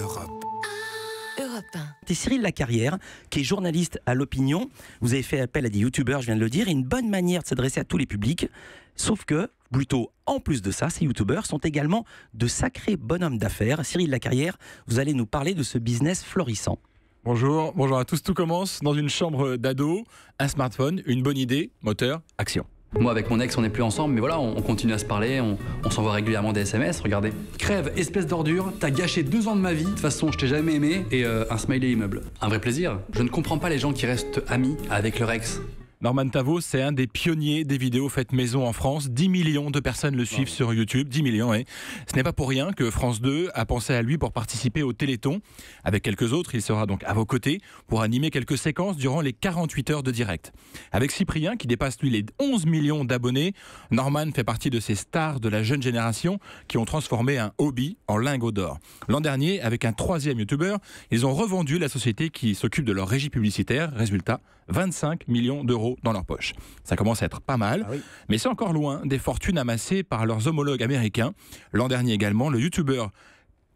Europe 1. C'est Cyril Lacarrière, qui est journaliste à l'Opinion. Vous avez fait appel à des youtubeurs, je viens de le dire, et une bonne manière de s'adresser à tous les publics. Sauf que, plutôt, en plus de ça, ces youtubeurs sont également de sacrés bonhommes d'affaires. Cyril Lacarrière, vous allez nous parler de ce business florissant. Bonjour à tous. Tout commence dans une chambre d'ado, un smartphone, une bonne idée, moteur, action. Moi avec mon ex on n'est plus ensemble mais voilà on continue à se parler, on s'envoie régulièrement des SMS, regardez. Crève, espèce d'ordure, t'as gâché 2 ans de ma vie, de toute façon je t'ai jamais aimé et un smiley immeuble. Un vrai plaisir. Je ne comprends pas les gens qui restent amis avec leur ex. Norman Tavo, c'est un des pionniers des vidéos faites maison en France. 10 millions de personnes le suivent sur YouTube. 10 millions, et ce n'est pas pour rien que France 2 a pensé à lui pour participer au Téléthon. Avec quelques autres, il sera donc à vos côtés pour animer quelques séquences durant les 48 heures de direct. Avec Cyprien, qui dépasse lui les 11 millions d'abonnés, Norman fait partie de ces stars de la jeune génération qui ont transformé un hobby en lingot d'or. L'an dernier, avec un 3e youtubeur, ils ont revendu la société qui s'occupe de leur régie publicitaire. Résultat, 25 millions d'euros dans leur poche. Ça commence à être pas mal, mais c'est encore loin des fortunes amassées par leurs homologues américains. L'an dernier également, le youtubeur,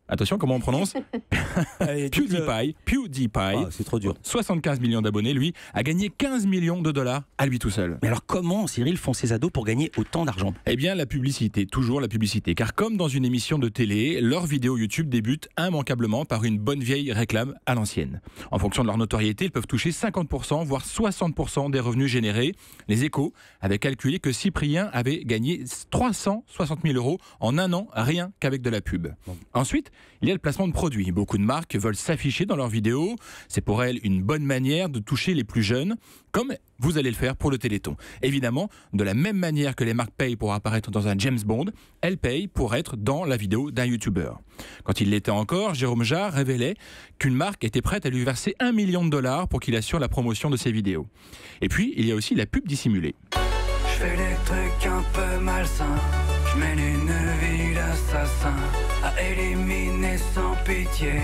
attention comment on prononce, PewDiePie, c'est trop dur. 75 millions d'abonnés, lui, a gagné 15 millions de dollars à lui tout seul. Mais alors comment, Cyril, font ces ados pour gagner autant d'argent? Eh bien la publicité, toujours la publicité, car comme dans une émission de télé, leurs vidéos YouTube débutent immanquablement par une bonne vieille réclame à l'ancienne. En fonction de leur notoriété, ils peuvent toucher 50%, voire 60% des revenus générés. Les Échos avaient calculé que Cyprien avait gagné 360 000 euros en un an, rien qu'avec de la pub. Ensuite, il y a le placement de produits. Beaucoup de marques veulent s'afficher dans leurs vidéos. C'est pour elles une bonne manière de toucher les plus jeunes, comme vous allez le faire pour le Téléthon. Évidemment, de la même manière que les marques payent pour apparaître dans un James Bond, elles payent pour être dans la vidéo d'un youtubeur. Quand il l'était encore, Jérôme Jarre révélait qu'une marque était prête à lui verser 1 million de dollars pour qu'il assure la promotion de ses vidéos. Et puis, il y a aussi la pub dissimulée. Je fais des trucs un peu malsains, je mène une vie d'assassin, à éliminer sans pitié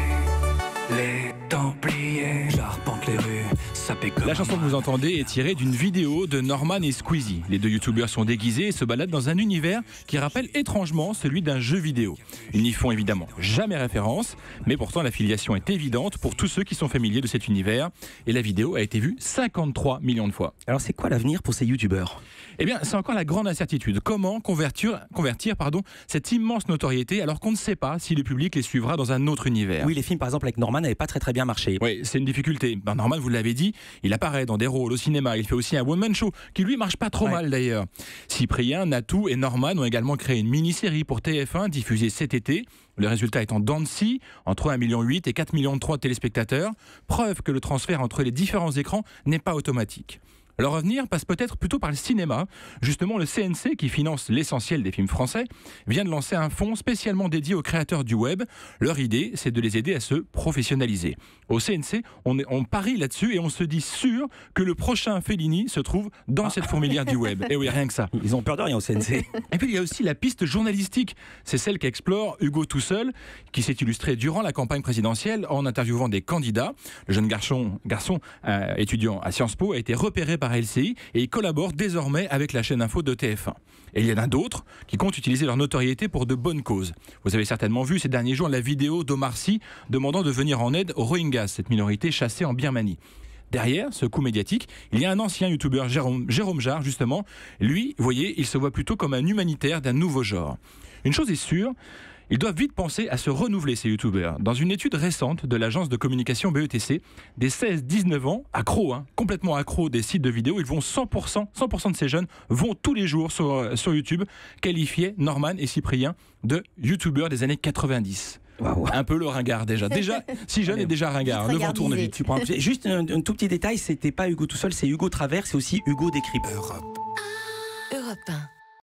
les Templiers. J'arpente les rues, sapé comme La chanson que vous entendez est tirée d'une vidéo de Norman et Squeezie. Les deux youtubeurs sont déguisés et se baladent dans un univers qui rappelle étrangement celui d'un jeu vidéo. Ils n'y font évidemment jamais référence, mais pourtant la filiation est évidente pour tous ceux qui sont familiers de cet univers. Et la vidéo a été vue 53 millions de fois. Alors c'est quoi l'avenir pour ces youtubeurs? Eh bien, c'est encore la grande incertitude. Comment convertir cette immense notoriété alors qu'on ne sait pas si le public les suivra dans un autre univers? Oui, les films par exemple avec Norman n'avaient pas très bien marché. Oui, c'est une difficulté. Norman, vous l'avez dit, il apparaît dans des rôles au cinéma. Il fait aussi un one-man show qui lui marche pas trop mal d'ailleurs. Cyprien, Natou et Norman ont également créé une mini-série pour TF1 diffusée cet été. Le résultat est en dents de scie, entre 1,8 million et 4,3 millions de téléspectateurs. Preuve que le transfert entre les différents écrans n'est pas automatique. Leur avenir passe peut-être plutôt par le cinéma. Justement, le CNC, qui finance l'essentiel des films français, vient de lancer un fonds spécialement dédié aux créateurs du web. Leur idée, c'est de les aider à se professionnaliser. Au CNC, on parie là-dessus et on se dit sûr que le prochain Fellini se trouve dans cette fourmilière du web. Et oui, rien que ça. Ils ont peur de rien au CNC. Et puis il y a aussi la piste journalistique. C'est celle qu'explore Hugo Toussel, qui s'est illustré durant la campagne présidentielle en interviewant des candidats. Le jeune garçon étudiant à Sciences Po a été repéré par LCI et il collabore désormais avec la chaîne info de TF1. Et il y en a d'autres qui comptent utiliser leur notoriété pour de bonnes causes. Vous avez certainement vu ces derniers jours la vidéo d'Omar Sy demandant de venir en aide aux Rohingyas, cette minorité chassée en Birmanie. Derrière ce coup médiatique, il y a un ancien youtubeur, Jérôme Jarre, justement. Lui, vous voyez, il se voit plutôt comme un humanitaire d'un nouveau genre. Une chose est sûre, ils doivent vite penser à se renouveler, ces youtubeurs. Dans une étude récente de l'agence de communication BETC, des 16-19 ans, accros, complètement accros des sites de vidéos, ils vont 100% de ces jeunes vont tous les jours sur YouTube, qualifiaient Norman et Cyprien de youtubeurs des années 90. Wow. Un peu le ringard déjà. Déjà, si jeune est déjà ringard. Le vent tourne vite. Juste un tout petit détail, c'était pas Hugo tout seul, c'est Hugo Travers, c'est aussi Hugo Décrypte. Europe 1.